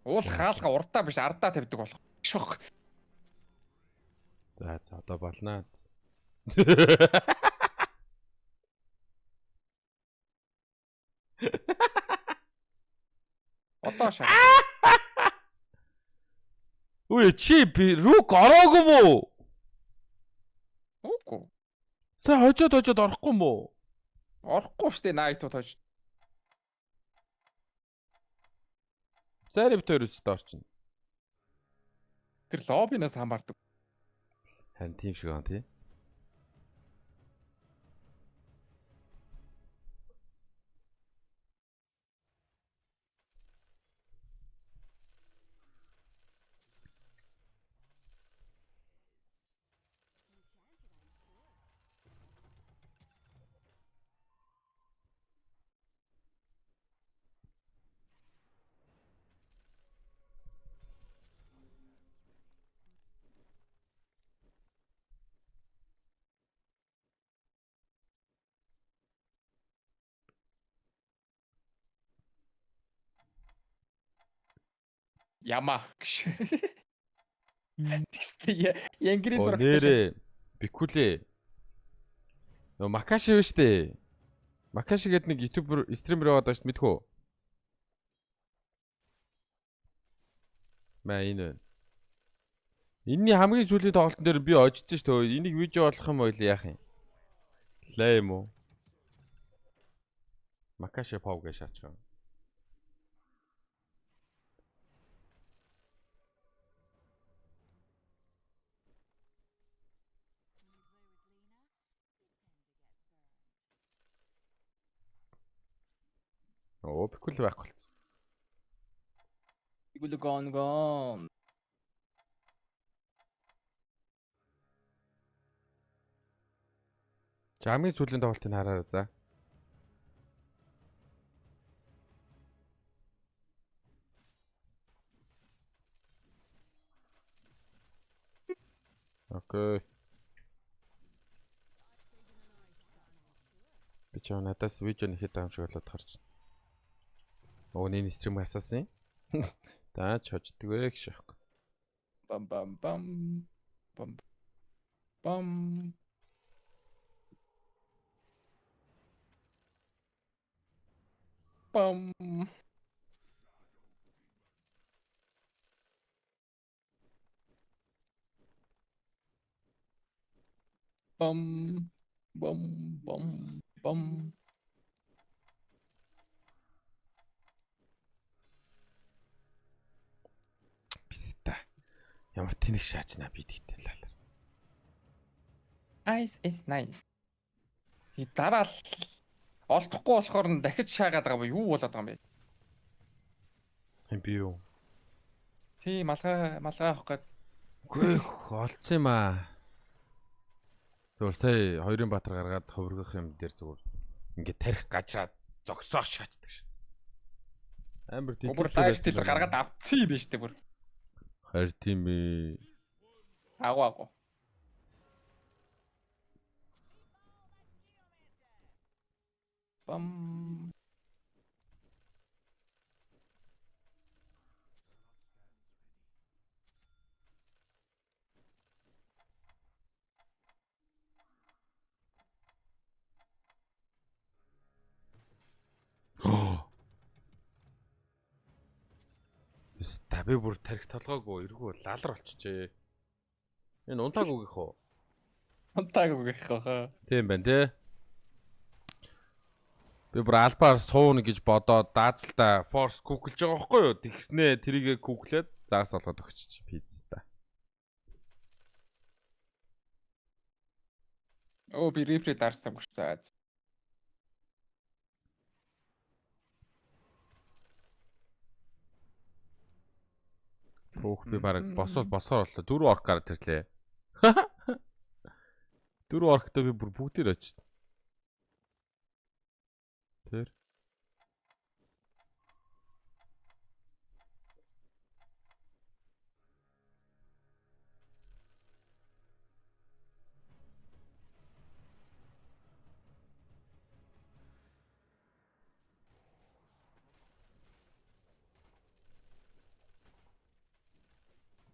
Уул хаалга урдаа биш ардаа тавьдаг болох. Шөх. За одоо болно. Одоо шаа. Үе чи би рук ороогүй мүү? Үгүй. Сая хожоод орохгүй мүү? Орохгүй штэ найтууд хож. Зарим битүүрээс доорчин. Тэр лоббинаас хамаардаг. Харин тийм шиг байна тий. Яма гэж. Тэгстэй янгирийн Оо зурагтай. нэрээ бикүлээ. Нөө Макаши биш үү? Макаши гэдэг нэг ютубер стример яваад байгаа шүү дээ мэдхүү. Маа энэ. Энийний хамгийн сүүлийн тоглолтын дээр би очсон шүү дээ. Энийг видео оруулах юм бол яах юм? Лээ юм уу? Макаши пав гэж шаачих юм. Оо бикүл байхгүй болсон. Игүл гон. Хамгийн сүүлийн тоглолтыг хараарай за. Окей. Би ч надаас видео нэхэд байгаа юм шиг болоод харж байна. Өөний стрим асаасан. Та ч хождөг вэ гэж яах. Бам бам бам. Бам. Бам. Бам. Бам. Бам бам бам. Биста. Ямар тэнэг шаачнаа би тэгтэй лалаа. Ice is nice. И дараа л олдохгүй болохоор нь дахиж шаагаад байгаа юм юу болоод байгаа юм бэ? Хин би юу? Тий малгай авах гээд. Үгүй олцсон юм аа. Зүгээр сая хоёрын баатар гаргаад хөвргөх юм дээр зүгээр ингээд тарих гажраад зогсоо шаачдаг шээ. Амар тийм. Бүр лайв стил гаргаад авцсан юм биш үү бүр. Харин тийм ээ. Агуу. Бам. Би бүр тарих толгоогүй эргүү лалар болчихжээ. Энэ унтаагүй гэх үү? Унтаагүй гэх хаа. Тийм байна тий. Би бүр альбаар сууна гэж бодоод даацалтаа форс куклж байгаа байхгүй юу? Тэгснээ тэрийгэ куклээд заагс олгоод өгчих пицца. Оо би рефри дарсан гүр цаа. Хөөх би бараг босоор боллоо. 4 орк гараад ирлээ. 4 орктой би бүр бүгдээр очив. Тэр.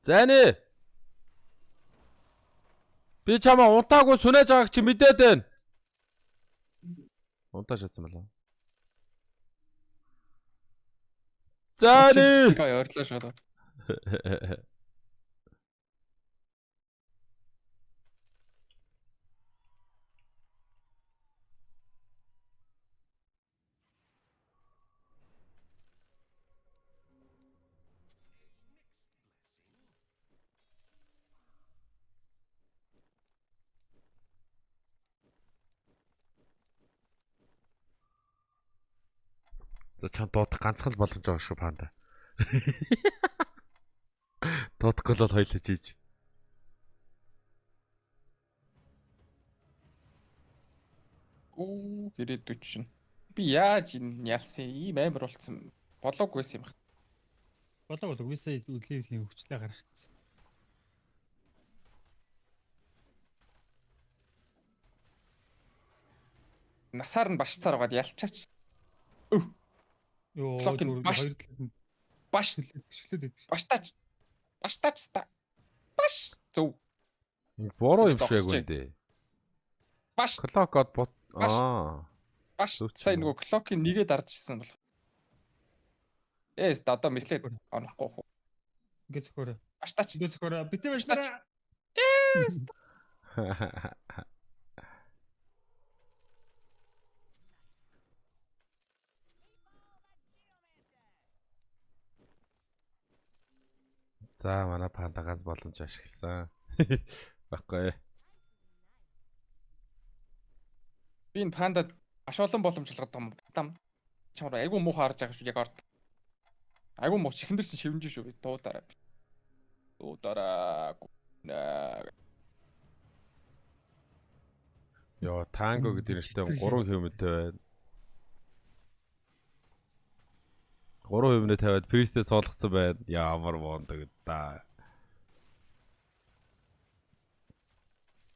Зайны. Би чамаа унтаагүй сүнэж байгааг чи мэдээд байна. Унтаа шатсан болоо. Зайны. Чичгээ ойрлоо шууд. За чам дуудах ганцхан л боломж байгаа шүү панда. Дуудахгүй л хоёлоо чийж. Оо гэрээдүүч шин. Би яаж энэ ялсан ийм амар болцсон болоогүй байсан юм байна. Болоо үгүйсээ үдлээлийн өвчлээ гаргацсан. Насаар нь башцаар байгаад ялчаач. Йоо Блокийн зүгээр баш. хоёр талд нь Баш гიშгэлээд байдаг. баштаач. Баштаач та. Баш. Зөв. Бороо юм Зогсож шиг үндэ. Баш. Clock out бот. Баш. Аа. Баш. Зөв ч Сайн юм уу. нөгөө клокийн нэгээ дарж ирсэн бол. Одоо мислээд онохгүй хөө. Ингээ зөхөөрэ. Баштаач. Ингээ зөхөөрэ. Битээ Баштаач. баштаа. За манай панда ганц боломж ашигласан. Баггүй. Би энэ пандад маш олон боломж олгоод байгаа юм. Там чамаар айгүй муу харж байгаа шүү яг орд. Айгүй муу чихэн дээр чинь шивнэж шүү би дуудаараа. Дуудаараа. Йоо, танго гэдэг нэртэй 3 хэмэдтэй байна. 3 хэмнээ тавиад Priest-ээ суулгацсан байна. Ямар вондог да.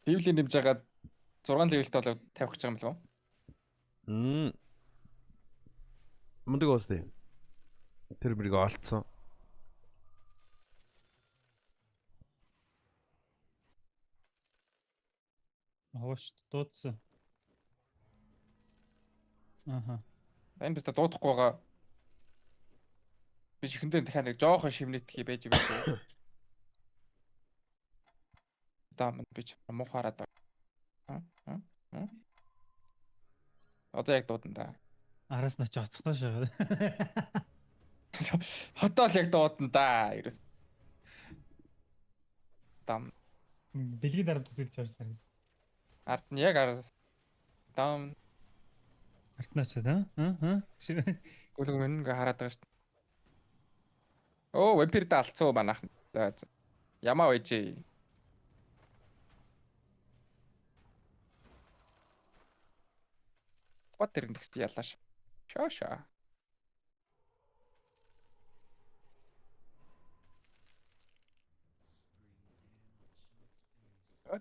Ливлийн нэмж хагаад 6 левелтэй болоод тавих гэж байгаа юм болов уу? Мундаг уустай. Тэр мөрийг олцсон. Хаваш дуудсан. Аха. Энэ бистэ дуудахгүй байгаа. Би чихэн дээр дахиад нэг жоохон шивнэтхий байж байгаа. Дам би ч муу хараад байгаа. Одоо яг дуудана да. Араас нь очиж оцготой шагаад. Хотоо л яг дуудана да. Ерөөс. Дам Бэлгийн дарамт үзүүлж орсон. ард нь яг араас. Дам Артнаач аа. гүлэг мэн ингээ хараад байгаа шүү дээ. Оо, вампир даалцсан манайх. Ямаа байжээ. Гот тэр нэгт ялааш. Шоо.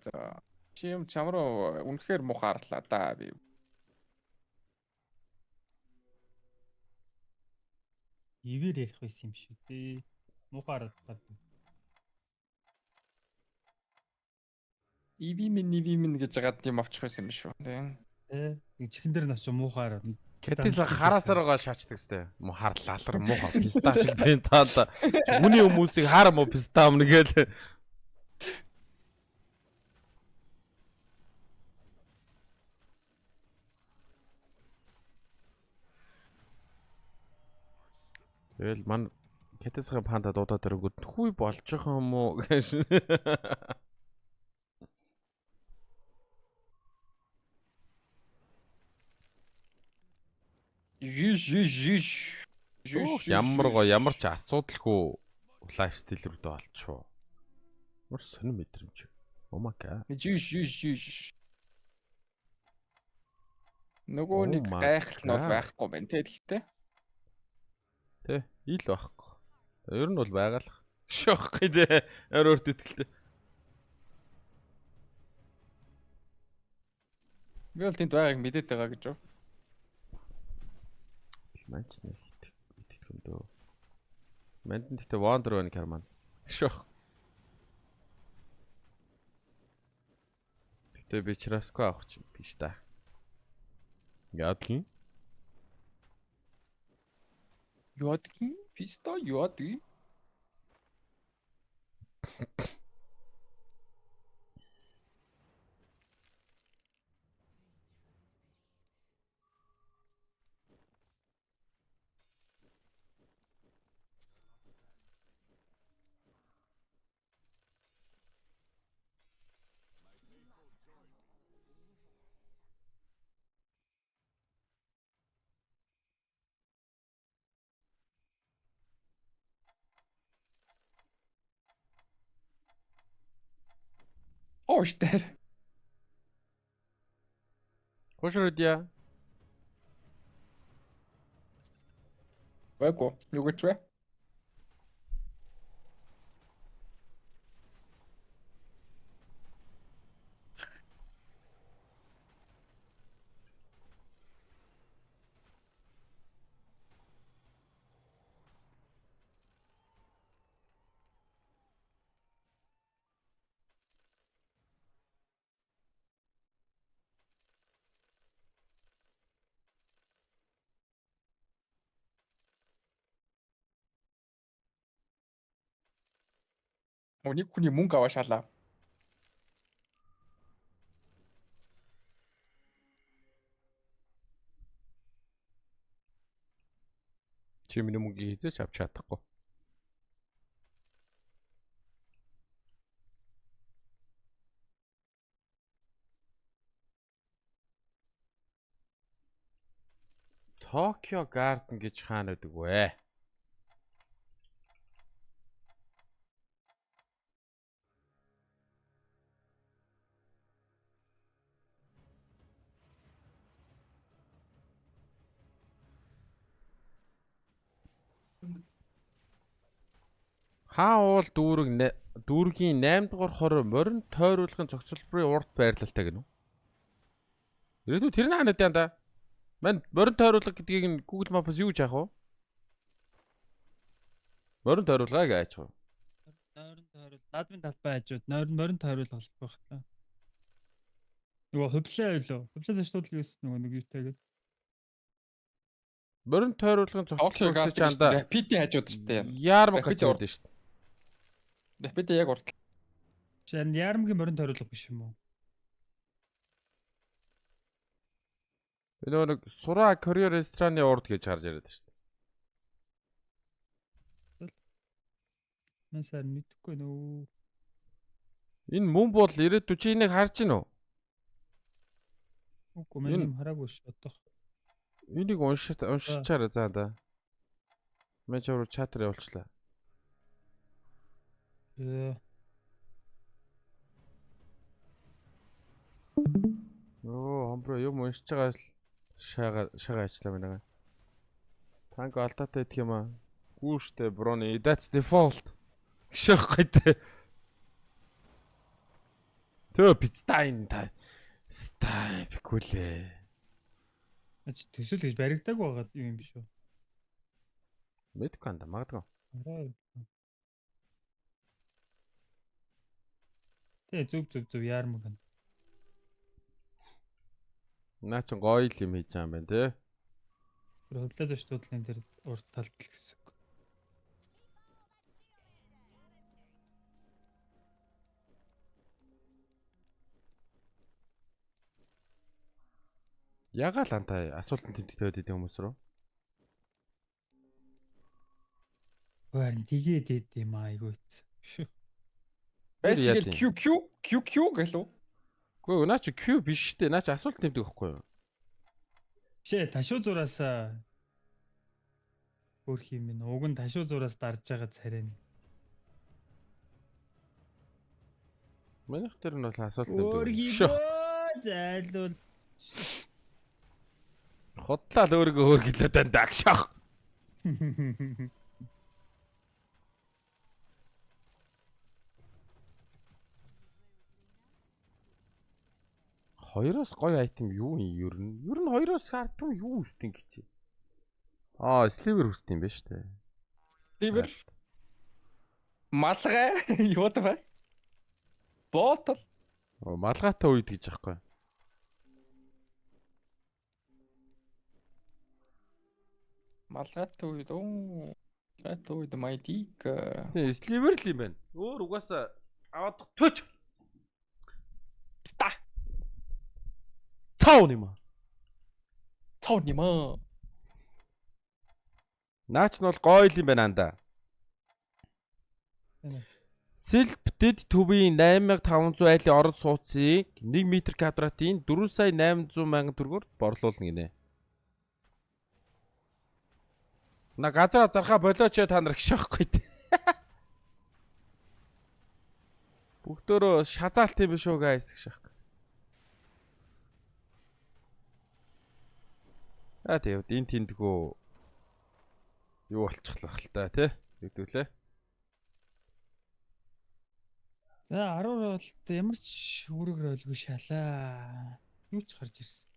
За. Чим чамруу үнэхээр мухаарлаа да би. Ивэр ярих байсан юм шүү дээ. Муухай хараад. Ивимэн гэж жагаад юм авчих байсан юм шүү. Тийм. Нэг чихэн дээр нь очиж муухай хараад. Кэтис хараасаар байгаа шаачдаг сте. Муу харлалар муу писта шиг бэн таанда. Хүний хүмүүсийг хар муу писта өмнө гээл. Тэгэл ман Кэтисийн панда дуудаад ирэнгүүт хүй болж байгаа юм уу гэж. Жиш. Ямар гоо ямар ч асуудалгүй лайфстайл рүү болчихоо. Ямар сонир мэдрэмж. Омака. Жиш. Нөгөө нэг гайхал нь бол байхгүй байна те гэхдээ. Тэ, ил байхгүй. Ер нь бол байгалах. Шоххой дээ. Өөрт итгэлтэй. Би бол тэнд байгааг мэдээд байгаа гэж юу? Манч нэг итгэх юм дөө. Манд нь тэгтээ Wonder байна Карман. Шох. Гэтэ би чрасгүй авах чинь биш та. Яадлын? Йодгийн писто йодгийн. Ооштой. Хошродья. Вэко, юу гэж вэ? Нэг хүний мөнгө аваа шалаа. Чи миний мөнгийг хизээч авч чадахгүй. Токио Гарден гэж хаана байдаг вэ? Хаан уул дүүргийн 8 дугаар хороо морин тойруулгын цогцлборын урд байрлалтай гэнэ үү? Ирээдүйд тэр нь хаанад яа да? Мань морин тойруулга гэдгийг нь Google Maps-аас юу гэж яах вэ? Морин тойруулгаа гэж яах вэ? Нойрон тойрол. Наадмын талбай хажууд морин тойрол болох байх та. Нөгөө хувлаа байлоо. Хувлаа заштуулдаг гэсэн нөгөө нэг юутай гэдэг. Морин тойруулгын Токио цогцлбор гэж Гарден анда Рапити хажууд шүү дээ. Яармаг гэж Rapid байдаг шүү дээ. Рапити яг урд. Шин яармгийн морин тойрол биш юм уу? Би нөгөө нэг Сура Корея рестораны урд гэж харж яриад шүү дээ. Масаар мэдэхгүй нөө. Энэ мөн бол ирээдүйд чи энийг харж гинөө. Үгүй мань юм хараагүй ш одоо. Энийг уншичаарай заа да. Мэжөр чатер явуулчлаа. Оо, хамбро юм уншиж байгаа л шага ажиллаа байна. Танк алдаатай идэх юм аа. Гүү штэ броны. That's default. Шах гэдэг. Төө пицтайн та. Стай бикүлээ. Ач төсөл гэж баригдаг байгаа юм биш үү? Мэдгүй анда магадгүй. Тэ зүв яармаг. Наа чи гоё л юм хийж байгаа юм байна те. Тэр хувлаа заштуудлын тэр урд талд л гэсэн үг. Ягаал антай асуултанд тэмдэгтэй байдаг хүмүүс рүү. Гүр тэгээд ид юм айгүйц. Basically QQ гэлөө. Гэхдээ наа чи Q биш штэ. Наа чи асуулт тэмдэг байхгүй юу? Шээ ташуу зураасаа хөрх юм байна. Уг нь ташуу зураас дарж байгаа царай. Манайх тэр нь бол асуулт Өөргий зайлуул. Хотлал өөрийгөө хөөргөлөө дандаа агшаах. Хоёроос гоё айтем юу юм ер нь? Ер нь хоёроос хардсан юу үстэн гэж. Сливер үстэн юм байна штэ. Сливер. Малгай юу вэ? Ботл. Малгайтай үед гэж аахгүй. Малгайтай үед малгайтай үед майдик. Тийм сливер л юм байна. Өөр угаасаа аваад төч. Ста. Цаав юм аа. Цав нэмээ. Наач нь бол гоё л юм байна анда. Self did to-ийн 8500 айлын орон сууцыг 1 м квадратын 4,800,000 төгрөгөөр борлуулна гинэ. На газар зархаа болооч та нар гişэхгүй. Бүгдөө шазаалт юм биш үү guys гişэхгүй. Тэгээд энэ тэндгүү юу болчихлох л та тий хэвдүүлээ. За 10 бол ямар ч үүрэгэр ойлгүй шалаа. Юу ч гарч ирсэн.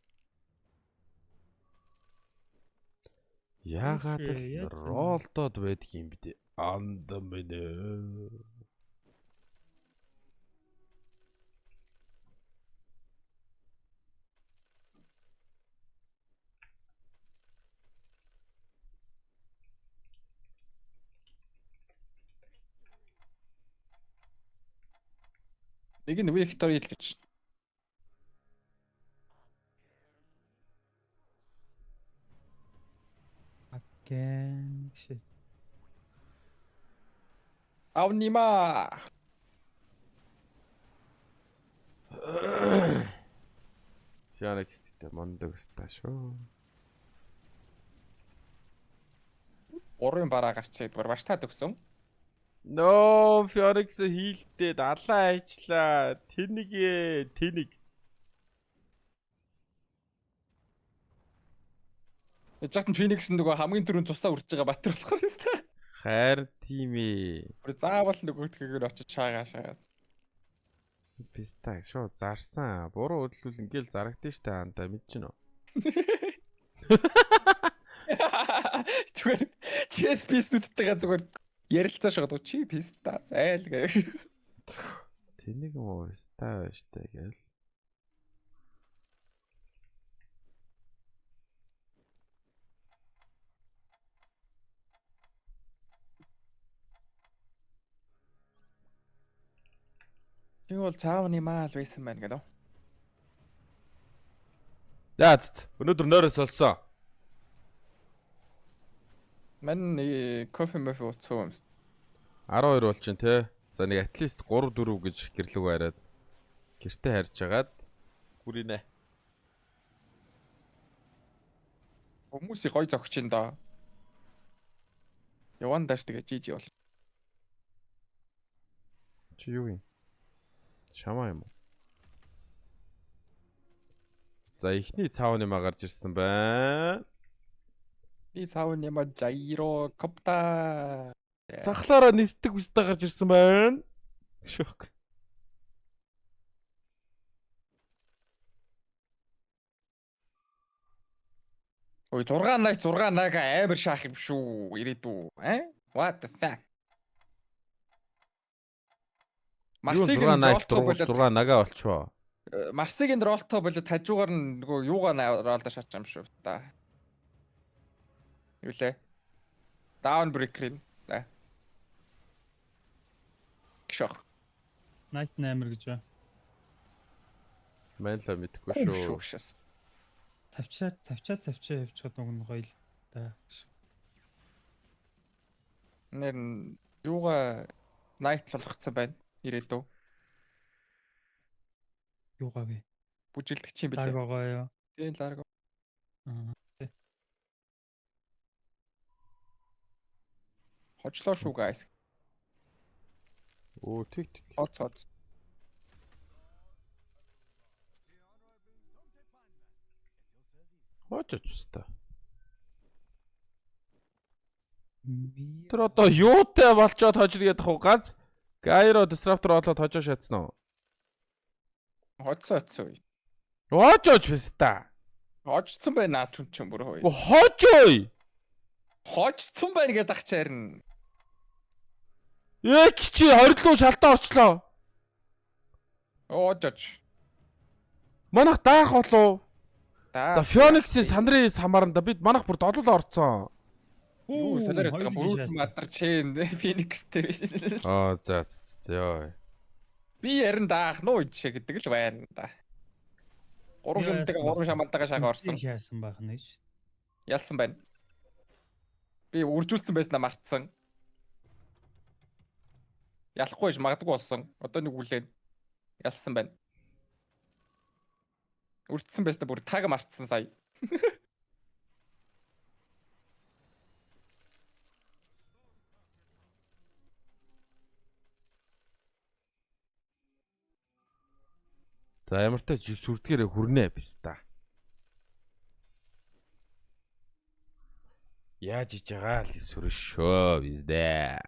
Яагаад л яг юм. ролдод байдаг юм бэ? Анда мэнэ. Нэг нь Victory л гэж. Again shit. Авнима. Фянакстэй мондог өстой шүү. Урын бараа гарчээ зүгээр баштаад өгсөн. No, Phoenix хийлдээ далаа ажиллаа. Тэнийг. Яжгаад Phoenix нөгөө хамгийн түрүүнд тусдаа үрж байгаа батар болохоор юм байна. Хайр тийм ээ. Бүр заавал нөгөөдгөөр очиж чаагаашаа. Писта шоо зарсан. Буруу хөдлөл ингээл зарагдсан штэ анда мэдчихнэ. Зүгээр chess piece-нүүдтэйгээ зүгээр ярилцаа шахаад чи писта зайл гээ. Тэнийг муу писта штэ гээл. Чи бол цаавны маал байсан байна гэдэг. Яац. Өнөөдөр нойроос олсон. Мань кофе мэф уцсан юм. 12 бол чинь те. За нэг at least 3 4 гэж гэрлэг байраад гэртээ харж агаад хүрийнэ. Хүмүүсийг гой зогчин доо. Яван дааш тэгээ жижи бол. Чи юу юм? Шамаа юм уу? За ихний цаавны маа гарч ирсэн байна. Би цаавны маа жайро копта. Сахлаараа нисдэг үстэй гарч ирсэн байна. Шок. Ой 6 наг амар шаах юм шүү. Ирээдүү. What the fuck? Марсыг нь ролто болоод 6 нага болчихоо. Марсыг нь ролто болоод хажуугаар нь нөгөө юугаар ролдо шаач юм шүү та. Юу лээ? Down breaker-ийн. За. Шох. Night Nightmare гэж байна. Мэн л мэдхгүй шүү. Тавчаа явчихад уг нь гоё л да. Нэр нь юугаа night болгоцсон байна. Ирээдүү. Юугаа вэ? Бүжилдэгч юм билээ. Ларгогоо юу? Тийм ларго. Тий. Хочлоо шүү guys. Оо тэг. Хоц. Хоцочтой. Тэр Тэр одоо юутай болчоод хожиргээд ах уу ганц Gyro disruptor олоод хожоо шатсан уу? Хоцсон. Хожооч фиста. Хожцсон байна наа түн бүр хөөе. Хожооё. Хожцсон байна гэдэг ах чарна. Чи хорилоо шалтаа орчлоо. Оожож. Манайх даах болов. За За Phoenix-ийн сандрын самаранда бид манайх бүр долоолоо орцсон. юу солиороод байгаа бүрүүд мадарчээ Phoenix-тэй биш. За ёо. Би ярин даах нуу ичээ гэдэг л байна да. 3 гэмдэг 3 шамантайгаа шага орсон. Яасан байх нь ш. Ялсан байна. Би үржүүлсэн байснаа мартсан. Ялахгүй ш магадгүй болсон. Одоо нэг үлээн. Ялсан байна. Үрдсэн байснаа бүр таг мартсан сая. За ямар ч тач сүрдгээрээ хүрнэ биз та. Яаж иж байгаа л сүрэн шөө биз дээ.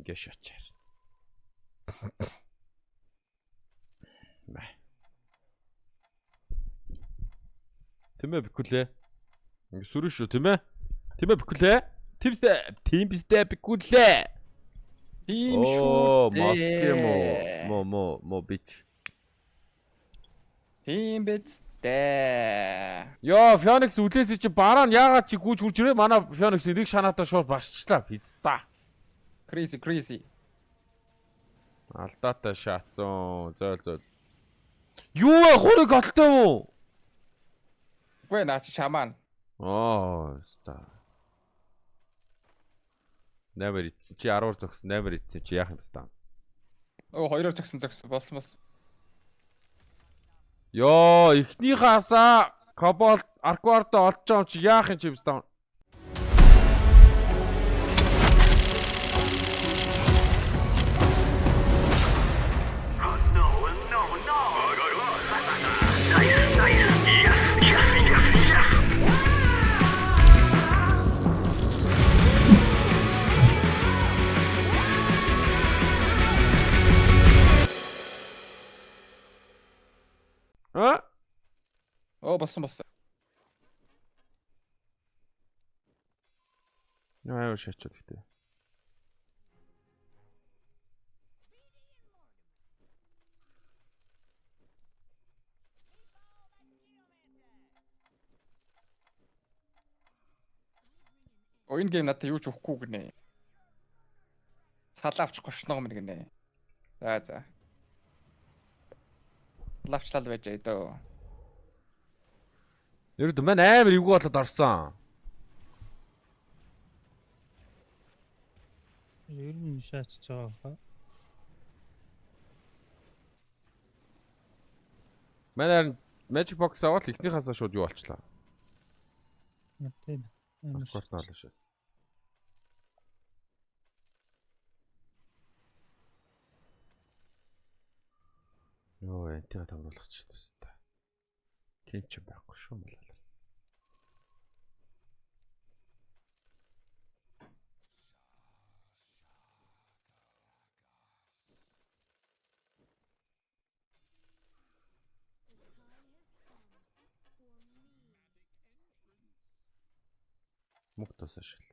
Ингээ шочаар. Бай. Тэмээ бикүлээ. Ингээ сүрэн шүү тэмээ. Тэмээ бикүлээ. Тим бистэ бикүлээ. Тийм шүү. Москем мо бич. Тийм бистэ. Йоо, Phoenix үлээсээ чи бараа нь яагаад чи гүйж хурж ирээ? Манай Phoenix нэг шанаатаа шууд басчлаа пизда. Crazy. Алдаатай шаацсан. Зөөл. Юу вэ? Хурыг олтой юу? Гүй наа чи шаман. Ста. Нэмэр ицсэн. Чи 10-аар зогсон, нэмэр ицсэн чи яах юм бэ та? Оо 2-оор зогсон болсон. Йоо, эхнийхаасаа Кобальт Аркварто олж байгаа юм чи яах юм чи бэ та? Оо болсон. Яа шачаад гэдэг. Энэ гейм надад юу ч өгөхгүй гинэ. Салаавч гошноо мэн гинэ. За. Лавчлал байж дөө. Ердөө мань амар эвгүй болоод орсон. Ер нь шаачж байгаа хаа. Манай Magic Box аваад ихнийхаасаа шууд юу болчлаа. Тийм. Аркварт нь олно шээс. Йоо, энтийг тавруулах ч төстэй. Тийм ч байхгүй шүү мэлээ. Мөх тосоо шил.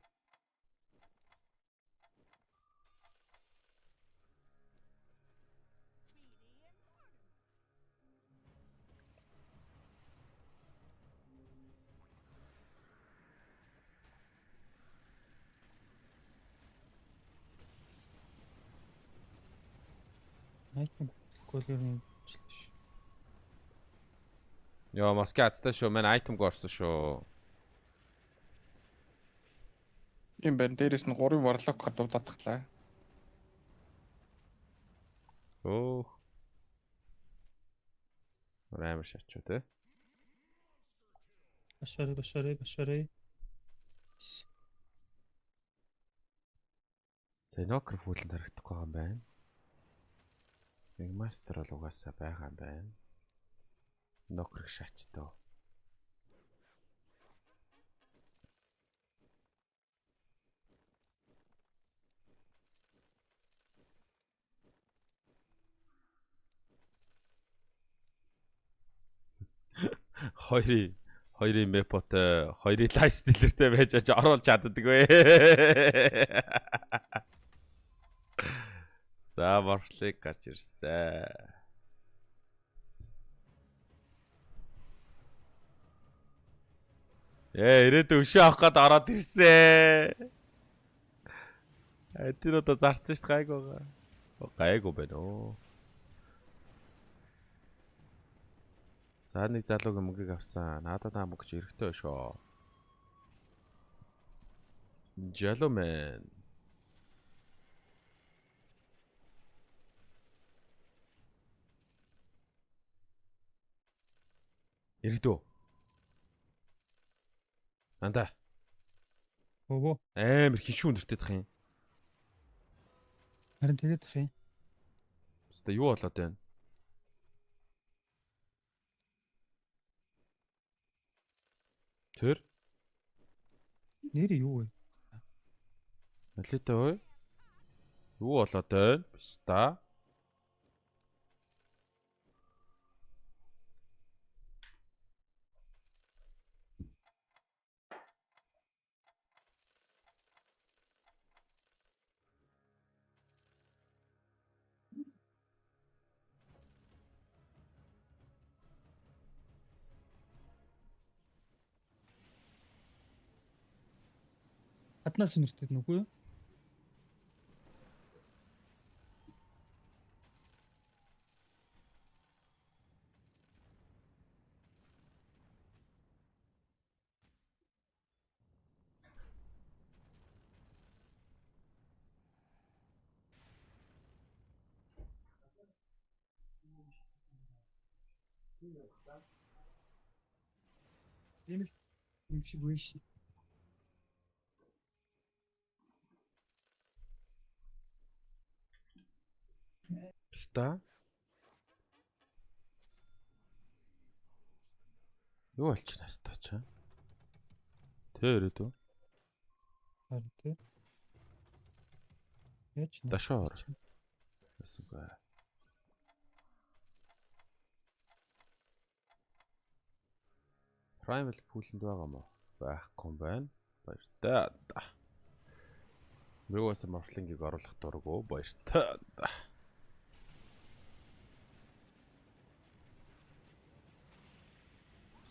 Айтан голын Йоо, маскааттай шүү. Манай айтем горсон шүү. Юм байна. Дээрээс нь 3 warlock гадуудаад таглаа. Оо. Амар шатчуу те. Башарай. Зэнокер фүүлэнд харагдахгүй юм байна. Нэг мастер бол угаасаа байгаа юм байна. Нокер шатчтай. Хоёрын мэпотой, хоёрын лайс стилертэй байж оруулж чаддаг вэ. За, морфлик гарч ирсэн. Ирээдүйн өшөө авах гээд ороод ирсэн. Тэр одоо зарцсан шүү дээ гайг байгаа. Гайг уу байна оо. За нэг залуугийн мөнгийг авсан. Надад мөнгө ч эрэхтэй шүү. Жалуу мэн. Ирдүү. Анда. Өвөө. Амар хишүүн өндөртэй тах юм. Харин тэгээд ах юм. Хэвээ юу болоод байна? Тэр Нэр юу вэ? Малита ой. Юу болоод байна? Биш та. Хаднаас сонирхдаг нүггүй юу? Тийм л юм шиг үе шин. Биш та. Юу болчихно хастаа ч. Тэр ирээдүү. Харин тий. Яаж нэ? Дашоор. Эсвэл Primal Pool-д байгаа мó? Байхгүй юм байна. Баяртай. Мөөс морфлингийг оруулах дурггүй баяртай.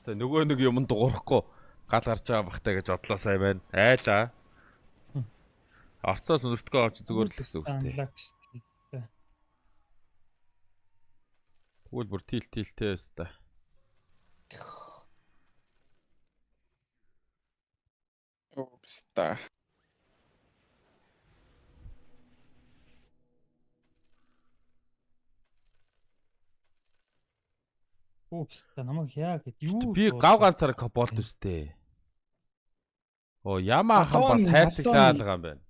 Хэвээ нөгөө нэг юмд дуурахгүй гал гарч байгаа бахтай гэж бодлоо сайн байна. Айлаа. Орцоос нүртгөө авч зүгээр л гэсэн үг шүү дээ. Анлаг шүү дээ. Тэгвэл бүр тилтэй өстэй. Упста. Упс та намайг яа гэд юу Би гав ганцаар болд өстэй. Оо Ямахан бас хайрцаглаа байгаа юм байна.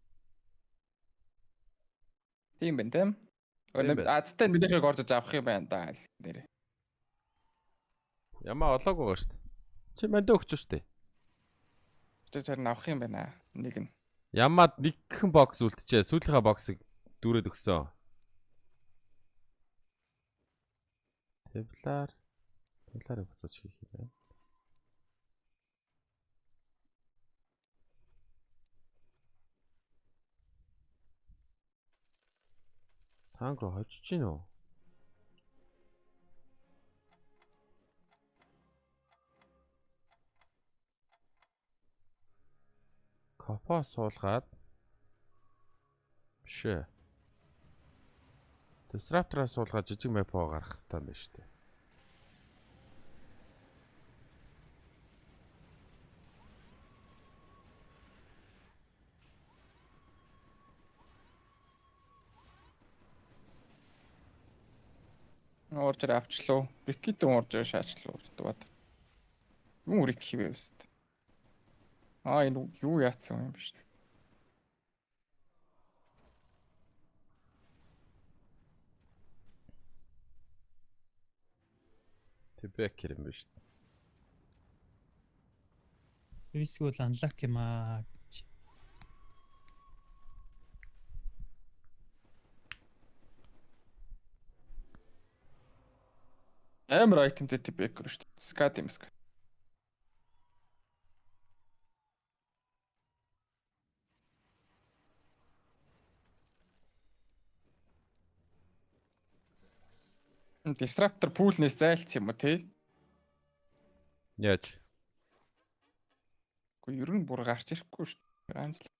Тийм байна тийм. Азтай минийхийг орж авах юм байна да нэрээ. Ямаа олоогүй байгаа шүү дээ. Чи мандаа өгч шүү дээ. Тэр цаар нь авах юм байна. Нэг нь. Ямаад нэгхэн бокс үлдчихээ. Сүүлийнхаа боксыг дүүрээд өгсөн. Тэвлаарыг буцаж хийх юм байна. Танго хожиж гин үү? Копо суулгаад биш ээ. Disruptor-аас суулгаад жижиг мапо гарах хэрэгтэй юм байна шүү дээ. Орж авчлаа. Рикитэн орж шаачлаа. Дууд. Юу рик хийвэ өст. Энэ юу яатсан юм биш. Тэбэкэр юм биш. Эсвэл анлаг юм аа. Амар айтемтэй тэбэкэр шүү дээ. Скат юм скат. Disruptor pool-нээс зайлцсан юм уу тий? Яаж? Гэхдээ ер нь бүр гарч ирэхгүй шүү дээ. Ганц л.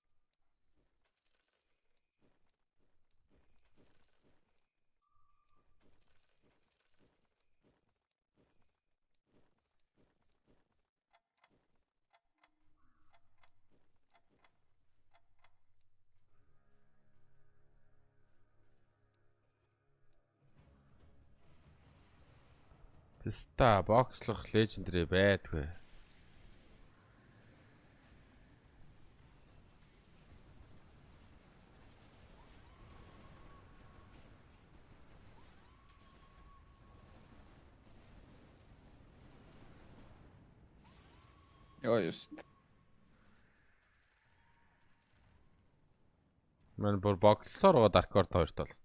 Писта бокслох лежендари байдгүй. Йоо юуст. Мэн бүр бокслоор гоо Dark-оор 2-т болгосон.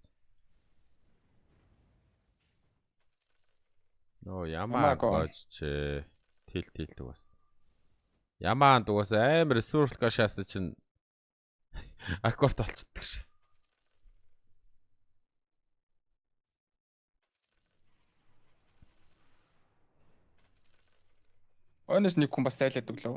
Нөө ямаа Ямаагүй. гоожч тилтэлдэг бас. Ямаанд угаас амар ресурс гашаас чинь аккорд олцдог шээ. Өнөөс нэг хүн бас зайлаад өглөө.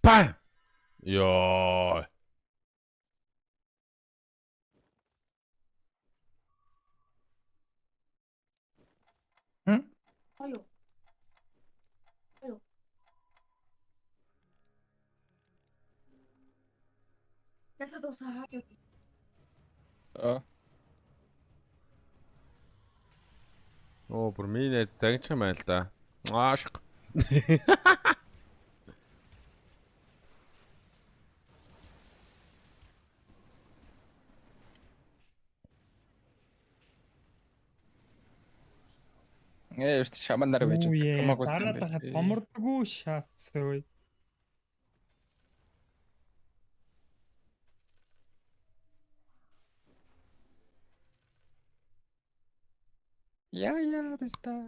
Бам. Йоо. Хм? Аюу. Аюу. Яхад усаа хаяа. Оо бүр минь загч юм байл да. Аашиг. Eerst шаман нар байж хамаагүй юм Дараад хахад бомордгүй шаацгүй. Яа биста.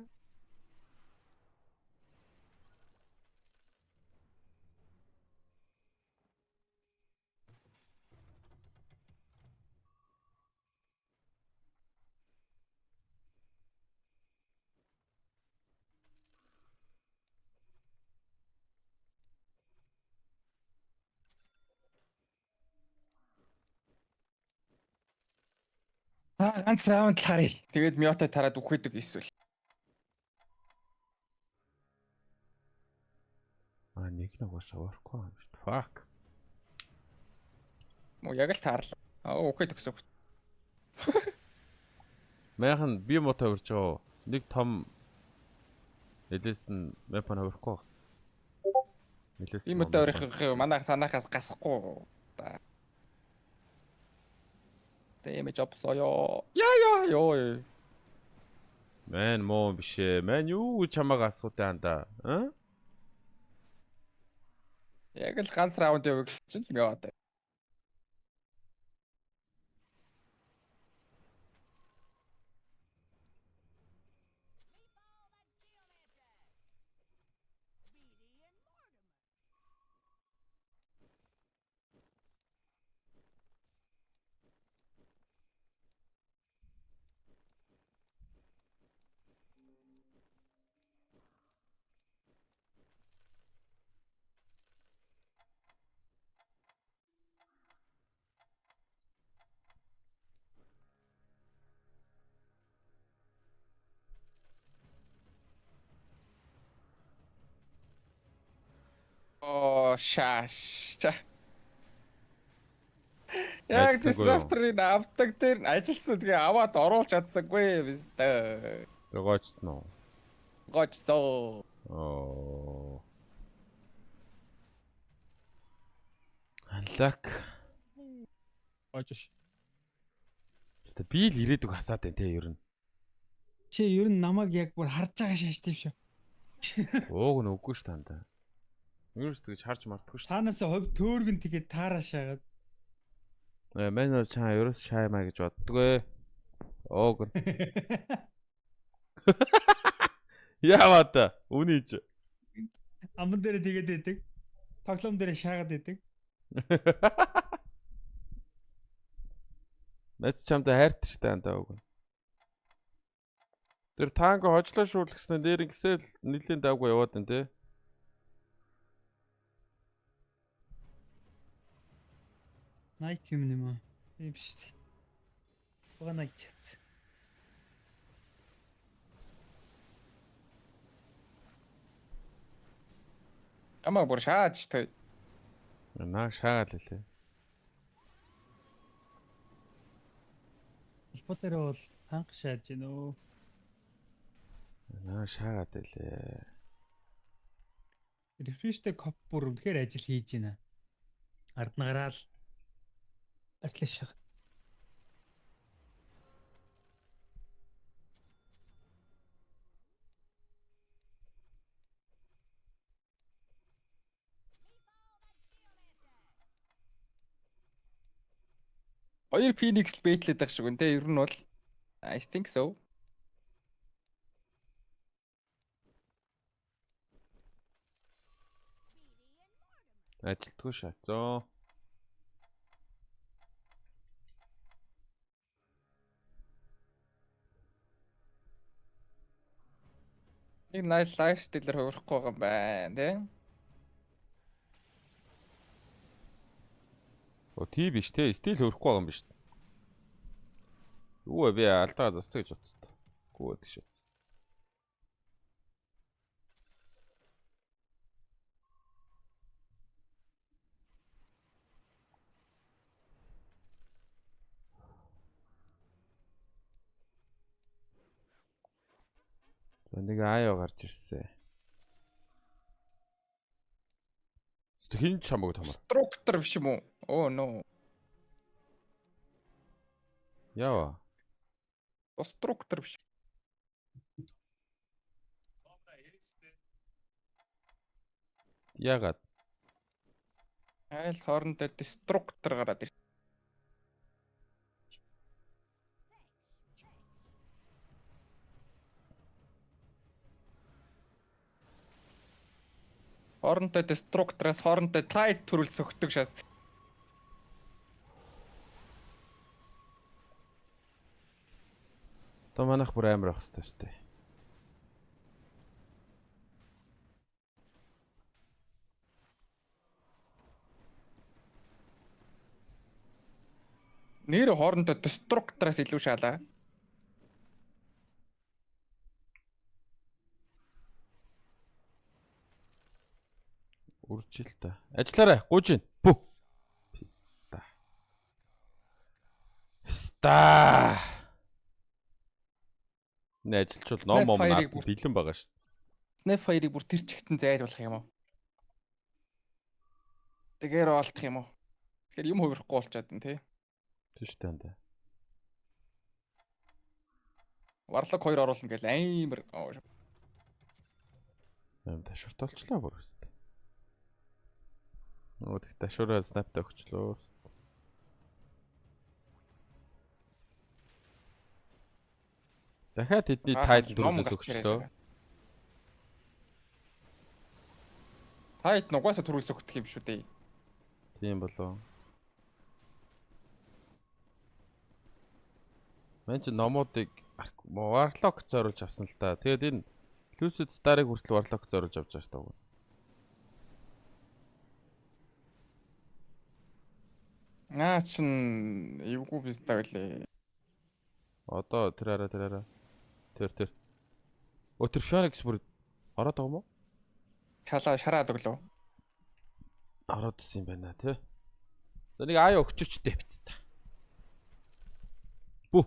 Ганц раунд л харъя. Тэгээд Миотой тараад үхээдэг эсвэл. Нэг нь угаасаа орохгүй юм шүү дээ. Fuck. Муу яг л таарлаа. Окей төгсөв. Майхан би мотоо урж байгаа. Нэг том элэс нь мэпэн орохгүй. Элэс. Ийм өдөө өөрийнхөө манай танахаас гасахгүй. Тэмэ жопсоё. Яа. Мэн муу биш ээ. Мэн юу чамааг асуутай анда. Яг л ганц раунд явуулж чинь л яваад. Шаш. Яг disruptor-ыг авдаг дээр ажилласан тэгээ аваад оруулж чадсангүй биз дээ. Гойцсон уу? Гойцсон. Оо. Unlock. Гойж. Тэстэ би л ирээдүг хасаад байна те ер нь. Чи ер нь намайг яг бүр харж байгаа шааштай юм шүү. Ууг нь үгүй ш танда. Юурс тэгж харж мартахгүй ш. Таанаас хувь төөргөн тэгээд таараа шаагаад. Мэн бол чаа ерөөс шаймаа гэж боддгоо. Ууг нь. Яаваа та үнийж. Аман дээр тэгээд идэг. Тоглоом дээр шаагаад идэг. Мэд чамд хайртай штэ андаа ууг нь. Тэр танго хожлоо шуурлгснаа дээр ингэсэл нэлийн давгүй яваад байна те. Найт юм юм аа. Тийм шүү дээ. Уга найт чац. Ямаа бүр шааж тэ. Наа шаагаал лээ. Холбоотойр бол танх шааж гинэ өө. Наа шаагаад лээ. Рефрештэй коп бүр үнэхээр ажил хийж байна. Ард нь гараал. Артлаа шах. Хоёр Phoenix л бэйтлээд байх шиг үн тэ ер нь бол I think so. Ажилтгүй шаацоо. Нэг nice lifestyle-ээр хувирахгүй байгаа юм байна тий. Оо тий биш те. Стил хөрөхгүй байгаа юм биш. Юу вэ би алдаа засцаа гэж бодсон. Гүү гэж бодсон. Нэг аяа гарч ирсэн. Хин чамаг томор. Структур биш юм уу? Oh no. Яа. Структур биш. Ягаад? Айл хоорондоо деструктор гараад ир. Хоорондоо деструктороос хоорондоо тайд төрүүл сөхдөг шээс. То манайх бүр амар ах хэвчээ штэ. Нэр хоорондоо деструктороос илүү шаалаа. Үржил та. Ажиллаарай. Гуйж гин. Пү. Писта. Писта. Нэ ажилчвал ном Snapfire-ыг наад бэлэн байгаа шүү дээ. Snapfire-ыг бүр тэр чигтэн зайлуулах юм уу? Тэгээр олдох юм уу? Тэгэхээр юм хувирахгүй болчиход байна тий. Тийш тань. Варлаг 2 оруулна гэж амар Юм ташурт олчлоо бүр өст. Нөгөө тэг ташураа снаптай өгчлөө. Дахиад тэдний тайтл дөрөвлөөс өгчлөө. Тайт нугасаа төрүүлс өгдөг юм шүү дээ. Тийм болоо. Мэн чи номуудыг Warlock зориулж авсан л та. Тэгээд энэ Lucid Star-ыг хүртэл Warlock зориулж авч байгаа шүү дээ. Наа чин эвгүй бистаа байлээ. Одоо тэр араа. Тэр. Тэр Phoenix бүр ороод байгаа юм уу? Шараад өглөө. Ороод исэн юм байна тий. За нэг аяа өгчөчтэй биз та. Бүү.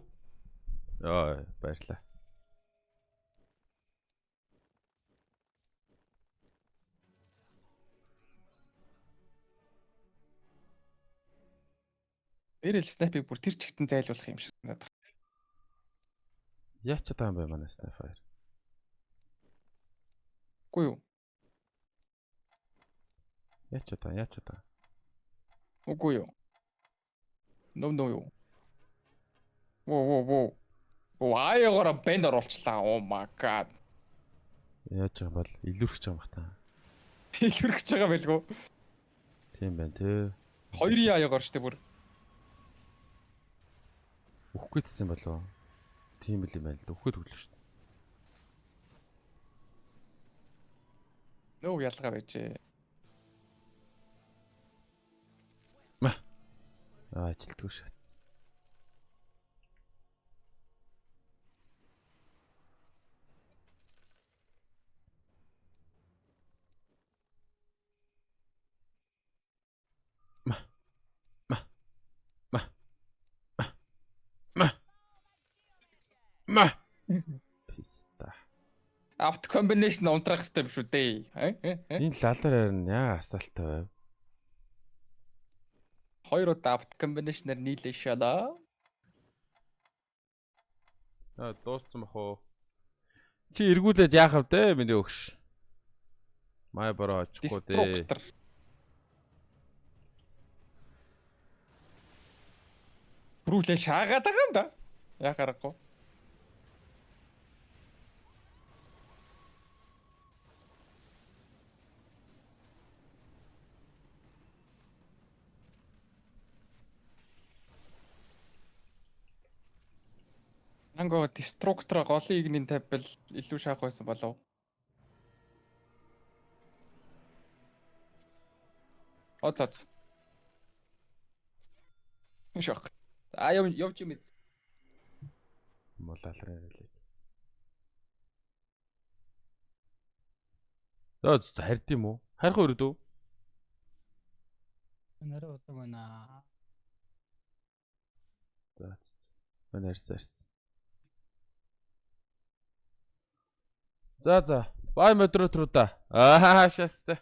Яа, баярлаа. Эрэл снапыг бүр тэр чигтэн зайлуулах юм шиг надад. Яач чадаа юм бэ манай Snapfire? Үгүй юу? Яач чадаа. Үгүй юу? No юу? Оо. Аяагаараа бэнд оруулчлаа. Oh my god. Яаж байгаа бол илүүрч байгаа юм бах та. Илэрхэж байгаа байлгүй. Тийм байна тий. Хоёрын аягаар штэ бүр. Үхгүй гэсэн болоо. Тийм л юм байна л да. Үхгүй төглөө шүү дээ. Нөө ялгаа байжээ. Ажилтгүй шат. Ма. Писта. Apt combination унтрах хэрэгтэй юм шүү дээ. Энэ лалар харин яа асаалтай байв. Хоёр удаа apt combination-аар нийлээ шалаа. Дууссан бах уу? Чи эргүүлээд яах вэ дээ миний өгш. Май бороо очихгүй дээ. Destructor. Бүрүүлээ шаагаад байгаа юм да. Яа гарахгүй. Анго Destructor голын игний тавьбал илүү шаах байсан болов. Оцоц. Шок. Явж юм. Молалар ярилээ. За хард юм уу? Харих өрөдөө. Нэрээ удаг байна. За. Мань арьс. За. Бай модераторуда. Шастай.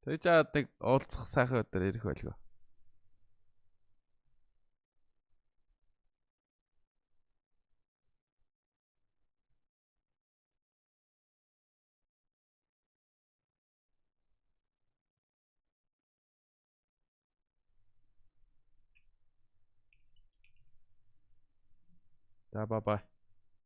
Тэгж аадаг уулзах сайхан өдөр ирэх байлгүй. За бай.